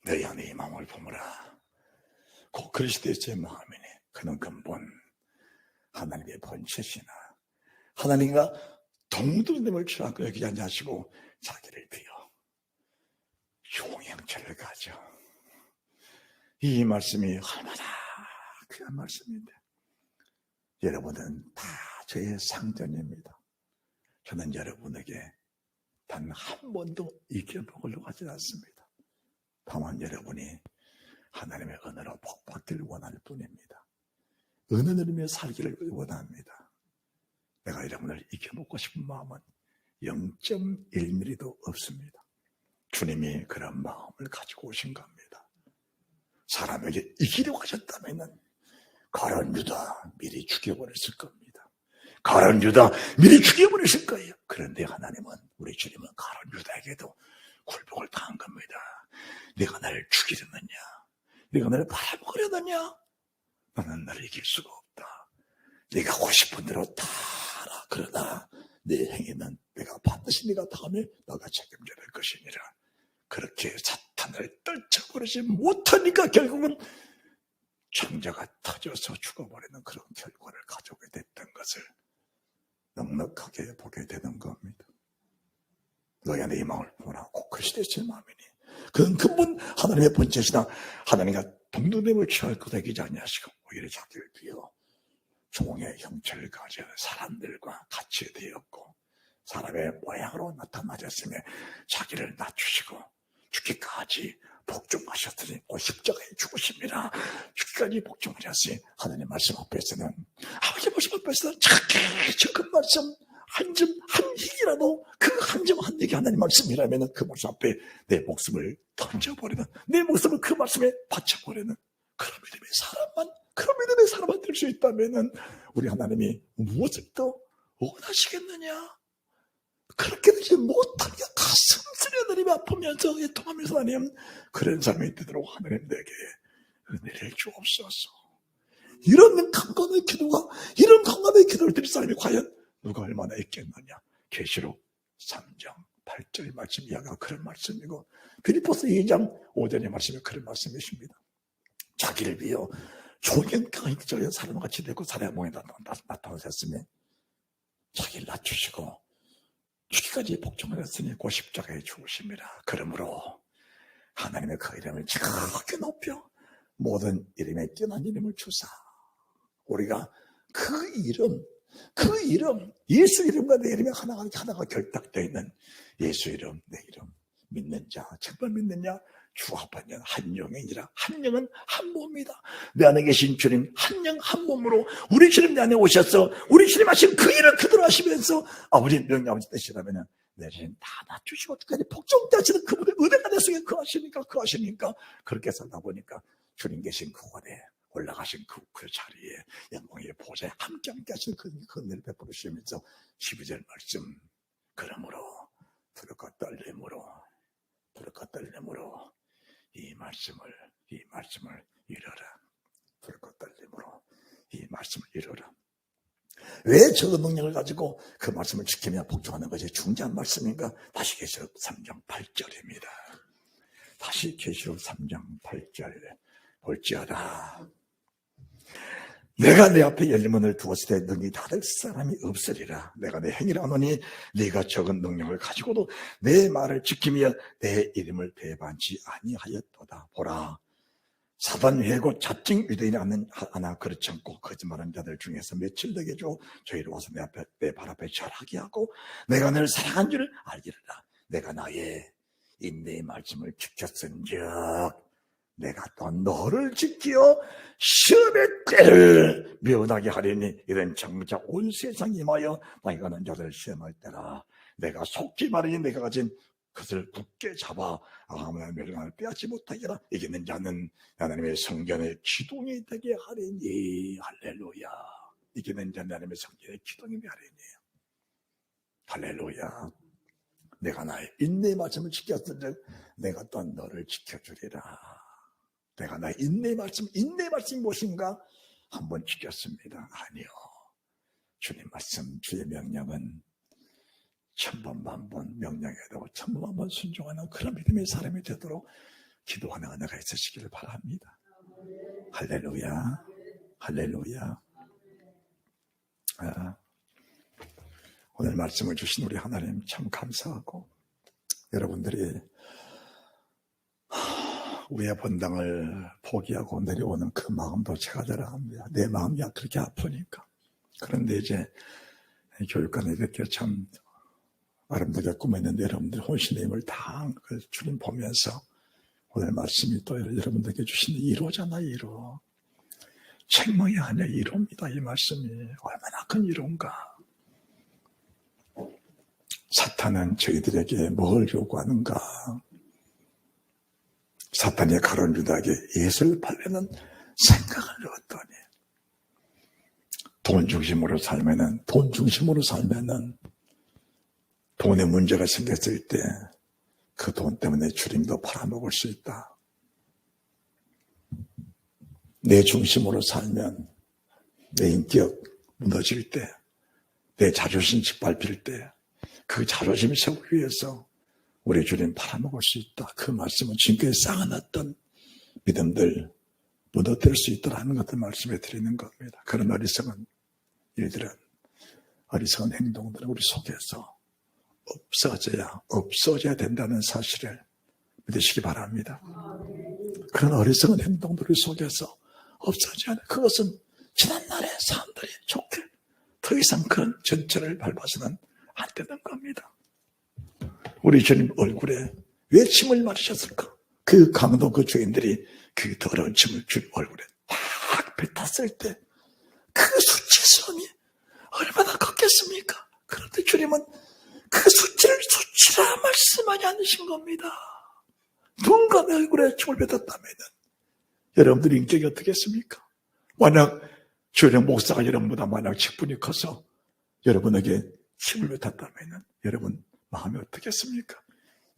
너희 안에 이 마음을 품으라. 곧 그리스도의 제 마음이니 그는 근본 하나님의 본체시나 하나님과 동등됨을 취하고 여기지 않으시고 자기를 비어 용형체를 가져. 이 말씀이 얼마나 귀한 말씀인데 여러분은 다 저의 상전입니다. 저는 여러분에게 단 한 번도 이겨먹으려고 하지 않습니다. 다만 여러분이 하나님의 은혜로 복받기를 원할 뿐입니다. 은혜를 누리며 살기를 원합니다. 내가 여러분을 이겨먹고 싶은 마음은 0.1mm도 없습니다. 주님이 그런 마음을 가지고 오신 겁니다. 사람에게 이기려고 하셨다면 가룟 유다 미리 죽여버렸을 겁니다. 가룟 유다 미리 죽여버렸을 거예요. 그런데 하나님은 우리 주님은 가룟 유다에게도 굴복을 당한 겁니다. 내가 나를 죽이려느냐? 내가 나를 팔아먹으려느냐? 나는 나를 이길 수가 없다. 내가 하고 싶은 대로 다 하라. 그러나 내 행위는 내가 반드시 네가 다음에 너가 책임져야 될 것이니라. 그렇게 사탄을 떨쳐버리지 못하니까 결국은 창자가 터져서 죽어버리는 그런 결과를 가져오게 됐던 것을 넉넉하게 보게 되는 겁니다. 너희 안에 이 마음을 보라. 곧 그리스도의 제 마음이니 그는 근본 하나님의 본체시나 하나님과 동등됨을 취할 것 되지 아니하시고 오히려 자기를 비워 종의 형체를 가져 사람들과 같이 되었고 사람의 모양으로 나타나셨으며 자기를 낮추시고 죽기까지 복종하셨더니 십자가에 죽으십니다. 죽기까지 복종하셨으니 하나님 말씀 앞에서는 아버지 말씀 앞에서는 작게 적은 말씀 한 점 한 힘이라도 그 한 점 한 얘기 하나님 말씀이라면 그 말씀 앞에 내 목숨을 던져버리는 내 목숨을 그 말씀에 바쳐버리는 그런 믿음의 사람만 될 수 있다면 우리 하나님이 무엇을 더 원하시겠느냐? 그렇게 되지 못하니까 가슴 쓰려 하나님이 아프면서 애통하면서 하나님 그런 삶이 되도록 하나님 내게 은혜를 주옵소서. 이런 강건의 기도가 이런 강건의 기도를 드릴 사람이 과연 누가 얼마나 있겠느냐? 계시록 3장 8절의 말씀 이야기가 그런 말씀이고, 빌립보서 2장 5절의 말씀이 그런 말씀이십니다. 자기를 위하여 존경강인적인 사람같이 되고 사람의 몸에 나타나셨으며 자기를 낮추시고 죽기까지 복종을 했으니 그 십자가에 죽으심이라. 그러므로 하나님의 그 이름을 지극히 높여 모든 이름에 뛰어난 이름을 주사, 우리가 그 이름, 예수 이름과 내 이름이 하나가 결탁되어 있는 예수 이름, 내 이름 믿는 자, 정말 믿느냐? 주 합한 한 영이니라. 한 영은 한 몸이다. 내 안에 계신 주님 한 영 한 몸으로 우리 주님 내 안에 오셔서 우리 주님 하신 그 일을 그대로 하시면서 아버지 명령하신 뜻이라면 내 주님 다 낮추시고 어떻게 복종대 하시는 그분의 은혜가 내 속에 그하시니까 그렇게 살다 보니까 주님 계신 그곳에 올라가신 그 자리에 영광의 보좌에 함께 하시는 그 은혜를 베풀으시면서 12절 말씀, 그러므로 두렵고 떨림으로 이 말씀을 이뤄라. 두렵고 떨림으로 이 말씀을 이뤄라. 왜 저 능력을 가지고 그 말씀을 지키며 복종하는 것이 중요한 말씀인가? 다시 계시록 3장 8절입니다. 다시 계시록 3장 8절 볼지어다. 내가 내 앞에 열린 문을 두었을 때 능히 닫을 사람이 없으리라. 내가 내 행위를 하노니 네가 적은 능력을 가지고도 내 말을 지키며 내 이름을 배반치 아니하였도다. 보라, 사단 회고 자칭 유대인이 하나 그렇지 않고 거짓말하는 자들 중에서 며칠 되게죠. 저희를 와서 내 발 앞에 절하게 하고 내가 너를 사랑한 줄을 알기르라. 내가 나의 인내의 말씀을 지켰은즉 내가 또 너를 지키어 시험의 때를 면하게 하리니 이런 장차 온 세상에 임하여 나이가 는 자들을 시험할 때라. 내가 속지 말하니 내가 가진 그것을 굳게 잡아 아무나 멸망을 빼앗지 못하게 하라. 이기는 자는 하나님의 성전의 기둥이 되게 하리니. 할렐루야. 이기는 자는 하나님의 성전의 기둥이 되게 하리니. 할렐루야. 내가 나의 인내의 말씀을 지켰은즉 내가 또한 너를 지켜주리라. 내가 나의 인내의 말씀이 무엇인가? 한번 지켰습니다. 아니요. 주님 말씀, 주의 명령은 천번 만번 명령해도 천번 만번 순종하는 그런 믿음의 사람이 되도록 기도하는 은혜가 있으시기를 바랍니다. 할렐루야. 할렐루야. 오늘 말씀을 주신 우리 하나님 참 감사하고, 여러분들이 우리의 본당을 포기하고 내려오는 그 마음도 제가 잘 압니다. 내 마음이 그렇게 아프니까. 그런데 이제 교육관에 이렇게 참 아름답게 꾸몄는데 여러분들 혼신의 힘을 다 주님 보면서 오늘 말씀이 또 여러분들께 주시는 1호잖아요. 1호. 책망이 아니라 1호입니다. 이 말씀이 얼마나 큰 1호인가. 사탄은 저희들에게 뭘 요구하는가? 사탄이 가론 유다에게 예수를 팔려는 생각을 넣었더니 돈 중심으로 살면은 돈에 문제가 생겼을 때 그 돈 때문에 주님도 팔아먹을 수 있다. 내 중심으로 살면 내 인격 무너질 때, 내 자존심 짓밟힐 때 그 자존심 세우기 위해서 우리 주님 팔아먹을 수 있다. 그 말씀은 지금까지 쌓아놨던 믿음들 무너뜨릴 수 있다는 것을 말씀해 드리는 겁니다. 그런 어리석은 일들은, 어리석은 행동들은 우리 속에서 없어져야 된다는 사실을 믿으시기 바랍니다. 그런 어리석은 행동들 속에서 없어져야 돼. 그것은 지난날의 사람들이 좋게 더 이상 그런 전철을 밟아서는 안 되는 겁니다. 우리 주님 얼굴에 왜 침을 마르셨을까? 그 강도 그 주인들이 그 더러운 침을 주 얼굴에 딱 뱉었을 때 그 수치스러움이 얼마나 컸겠습니까? 그런데 주님은 그 수치를 수치라 말씀하지 않으신 겁니다. 누군가 내 얼굴에 침을 뱉었다면 여러분들의 인격이 어떻겠습니까? 만약 주님 목사가 여러분보다 만약 직분이 커서 여러분에게 침을 뱉었다면 여러분 마음이 어떻겠습니까?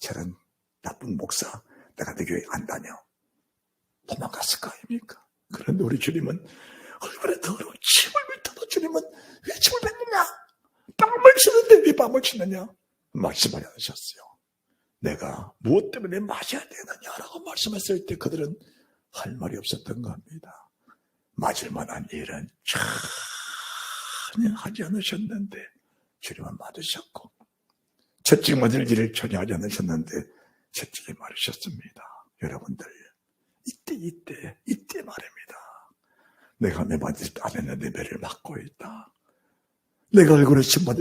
저런 나쁜 목사 내가 내 교회 안 다녀 도망갔을 거 아닙니까? 그런데 우리 주님은 얼굴에 더러운 침을 뱉어도 주님은 왜 침을 뱉느냐? 뺨을 치는데 왜 뺨을 치느냐? 말씀하지 않으셨어요. 내가 무엇 때문에 맞아야 되느냐라고 말씀했을 때 그들은 할 말이 없었던 겁니다. 맞을 만한 일은 전혀 하지 않으셨는데 주님은 맞으셨고, 채찍 맞을 일을 전혀 하지 않으셨는데 채찍이 맞으셨습니다. 여러분들, 이때 말입니다. 내가 내 맞을 때 안 했는데 매를 맞고 있다. 내가 얼굴에 침을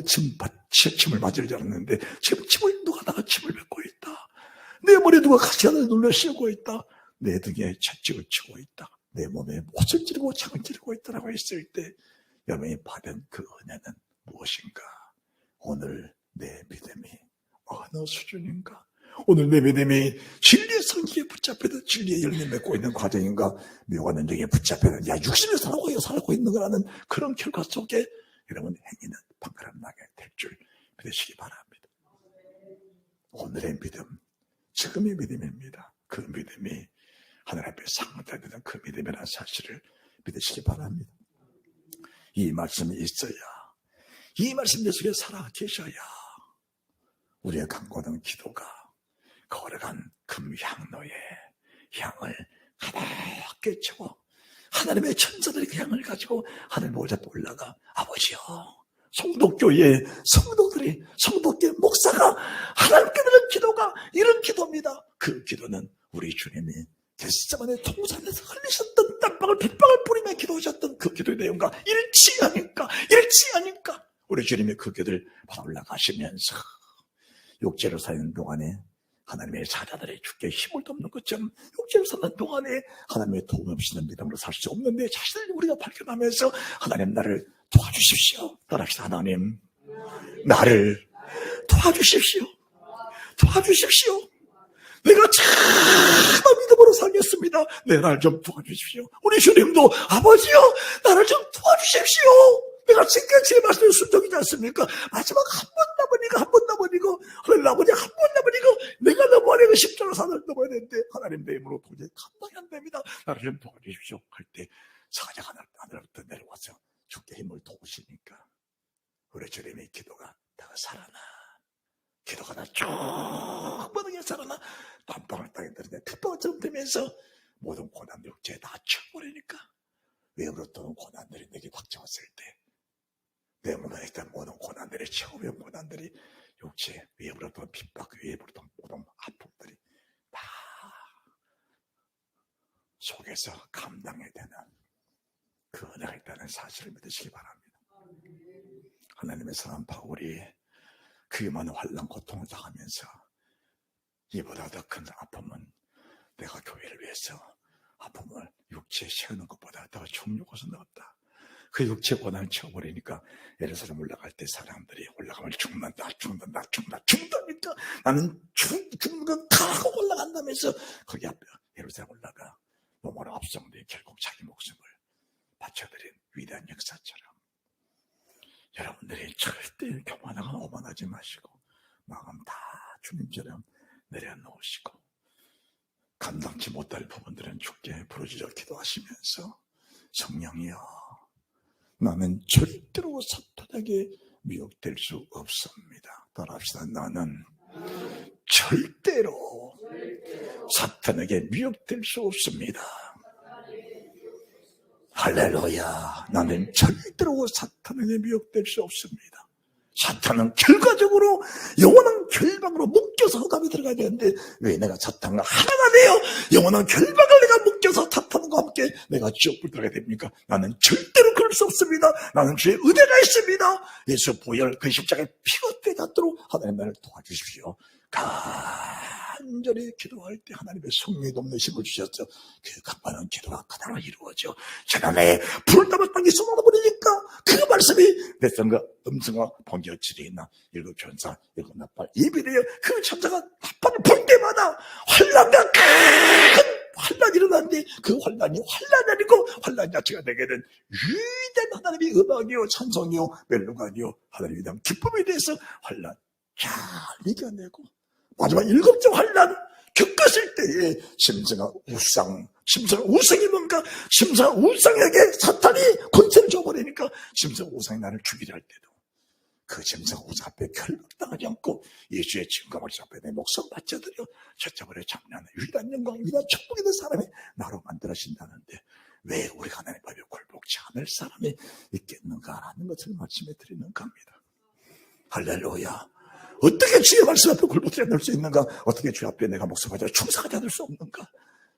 맞을 줄 알았는데 지금 누가 나가 침을 뱉고 있다. 내 머리에 누가 가시아를 눌러 씌우고 있다. 내 등에 채찍을 치고 있다. 내 몸에 못을 찌르고 창을 찌르고 있다라고 했을 때 여러분이 받은 그 은혜는 무엇인가? 오늘 내 믿음이 어느 수준인가? 오늘 내 믿음이 진리의 성기에 붙잡혀서 진리의 열매 맺고 있는 과정인가? 묘한 능력에 붙잡혀서 육신을 살고 있는 거라는 그런 결과 속에 여러분 행위는 방가름나게 될 줄 믿으시기 바랍니다. 오늘의 믿음, 지금의 믿음입니다. 그 믿음이 하늘 앞에 상대되는 그 믿음이라는 사실을 믿으시기 바랍니다. 이 말씀이 있어야, 이 말씀 내 속에 살아 계셔야 우리의 간구하는 기도가 걸어간 금향로에 향을 가볍게 채워 하나님의 천사들이 그 향을 가지고 하늘 보좌 앞에 올라가, 아버지요, 성도교회 성도께 목사가 하나님께 드리는 기도가 이런 기도입니다. 그 기도는 우리 주님이 겟세마네 동산에서 흘리셨던 땀방울 빗방울 뿌리며 기도하셨던 그 기도의 내용과 일치하니까 우리 주님이 그 기도를 받아 올라가시면서 육체로 사는 동안에 하나님의 사자들의 주께 힘을 돕는 것처럼 육체로 사는 동안에 하나님의 도움 없이는 믿음으로 살 수 없는데 자신을 우리가 발견하면서 하나님 나를 도와주십시오. 따라합시다. 하나님 나를 도와주십시오. 내가 참 믿음으로 살겠습니다. 내 나를 좀 도와주십시오. 우리 주님도 아버지요 나를 좀 도와주십시오. 내가 지금까지 말씀을 순종이지 않습니까? 마지막 한 번 남으니까 하나님 아버지 한 번 남으니까 내가 넘어야 십자가 산을 넘어야 되는데 하나님 내 힘으로 도저히 감당이 안 됩니다. 나를 좀 도와주십시오. 할 때 사자가 하늘부터 내려와서 주께 힘을 도우시니까 우리 주님의 기도가 다 살아나. 기도가 다 쭉 살아나. 땀방울 땅에 들는데 핏방울처럼 되면서 모든 고난들 육체에 다 쳐버리니까 외부로 떠는 고난들이 내게 닥쳐왔을 때 내 몸에 있던 모든 고난들이, 처음의 고난들이 육체 외부로 떠는 핍박, 외부로 떠는 모든 아픔들이 다 속에서 감당해야 되는 그 은혜가 있다는 사실을 믿으시기 바랍니다. 하나님의 사람 바울이 그 많은 환난 고통을 당하면서 이보다 더 큰 아픔은 내가 교회를 위해서 아픔을 육체에 채우는 것보다 더 중요한 것은 없다. 그 육체 고난을 채워버리니까 예루살렘 올라갈 때 사람들이 올라가면 죽는다니까 나는 죽는 건 가고 올라간다면서 거기 앞에 예루살렘 올라가 로마로 압송돼 결국 자기 목숨을 바쳐드린 위대한 역사처럼 여러분들이 절대 교만하거나 오만하지 마시고 마음 다 주님처럼 내려놓으시고 감당치 못할 부분들은 주께 부르짖어 기도하시면서 성령이여 나는 절대로 사탄에게 미혹될 수 없습니다. 따라합시다. 나는 절대로 사탄에게 미혹될 수 없습니다. 할렐루야. 나는 절대로 사탄에게 미혹될 수 없습니다. 사탄은 결과적으로 영원한 결박으로 묶여서 흑암에 들어가야 되는데 왜 내가 사탄과 하나가 되어 영원한 결박을 내가 묶여서 사탄과 함께 내가 지옥불 들어가야 됩니까? 나는 절대로 그럴 수 없습니다. 나는 주의 은혜가 있습니다. 예수 보혈 그 십자가에 피가 되닿도록 하나님 나를 도와주십시오. 간절히 기도할 때 하나님의 성령이 넘치심을 주셨죠. 그 간만한 기도가 그대로 이루어져 지난해 불을 담아 땅에 쏟아버리니까 그 말씀이 뱃성과 음성과 번개어치리 있나 일곱 천사 일곱 나팔 예비되어 그 천사가 나팔을 불 때마다 환난과 큰 환난이 일어났는데 그 환난이 아니고 환난 자체가 내게는 위대한 하나님의 음악이요 찬송이요 멜로가니요 하나님에 대한 기쁨에 대해서 환난 잘 이겨내고 마지막 일곱째 환난 겪었을 때에 심성아 우상이 뭔가 심성아 우상에게 사탄이 권세를 줘버리니까 심성아 우상이 나를 죽이려 할 때도 그 짐승 우상 앞에 결박당하지 않고 예수의 증거를 앞에 내 목숨 바쳐드려 첫째벌에 장려하는 유일한 영광, 유일한 축복이 된 사람이 나로 만들어진다는데 왜 우리가 하나님 법에 굴복치 않을 사람이 있겠는가라는 것을 말씀해 드리는 겁니다. 할렐루야. 어떻게 주의 말씀 앞에 굴복하지 않을 수 있는가? 어떻게 주의 앞에 내가 목숨 바쳐 충성하지 않을 수 없는가?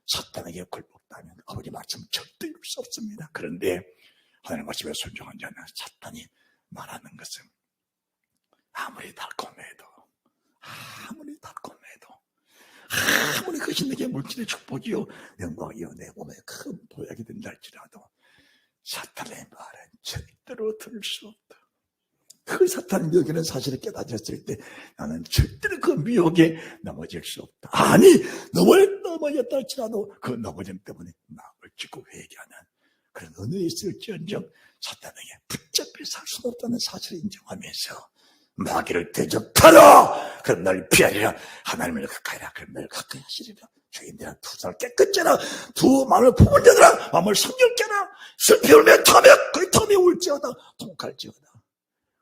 사탄에게 굴복하면 아버지 말씀 절대 이룰 수 없습니다. 그런데 하나님 말씀에 순종한 자는 사탄이 말하는 것은 아무리 달콤해도 아무리 그것이 내게 물질의 축복이요 영광이요 내 몸에 큰 보약이 된다 할지라도 사탄의 말은 절대로 들을 수 없다. 그 사탄 미혹이라는 사실을 깨닫았을 때 나는 절대로 그 미혹에 넘어질 수 없다. 아니 넘어졌다 할지라도 그 넘어짐 때문에 마음을 찢고 회개하는 그런 은혜에 있을지언정 사탄에게 붙잡혀 살 수는 없다는 사실을 인정하면서 마귀를 대적하라. 그럼 널 피하리라. 하나님을 가까이 하라. 그럼 널 가까이 하시리라. 주인들아 두 손을 깨끗이 하라. 두 마음을 품은 자들아 마음을 성결케 하라. 슬피 울며 그 텀이 울지어다 통할지어다.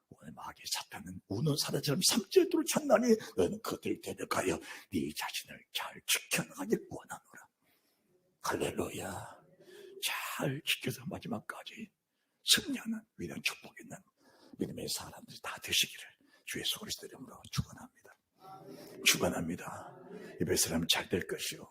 오늘 마귀 사탄은 우는 사자처럼 삼지에도록 찬나니 너는 그들을 대적하여 네 자신을 잘 지켜나가길 원하노라. 할렐루야. 잘 지켜서 마지막까지 승리하는 위대한 축복 있는 믿음의 사람들이 다 되시기를 주의 소그리스도 이름으로 축원합니다. 축원합니다. 이번 사람 잘 될 것이요